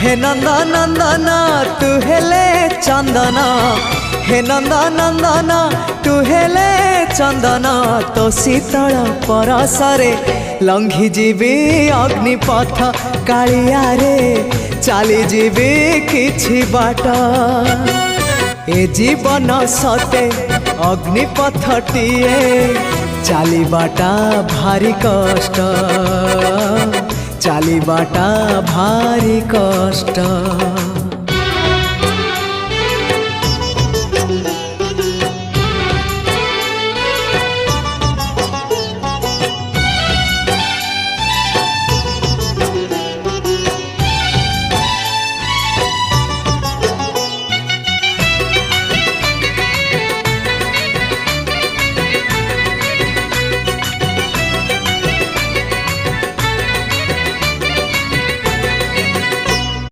हे नंदा नंदना तू हेले चंदना, हे नंदा नंदना तू हेले चंदना। तो शीतल परसरे लंघी जीवी अग्निपथ कालिया रे चली जीवी किछि बाट। ए जीवन सते अग्निपथटिए चलिबाटा भारी कष्ट, चलिबाटा भारी कष्ट।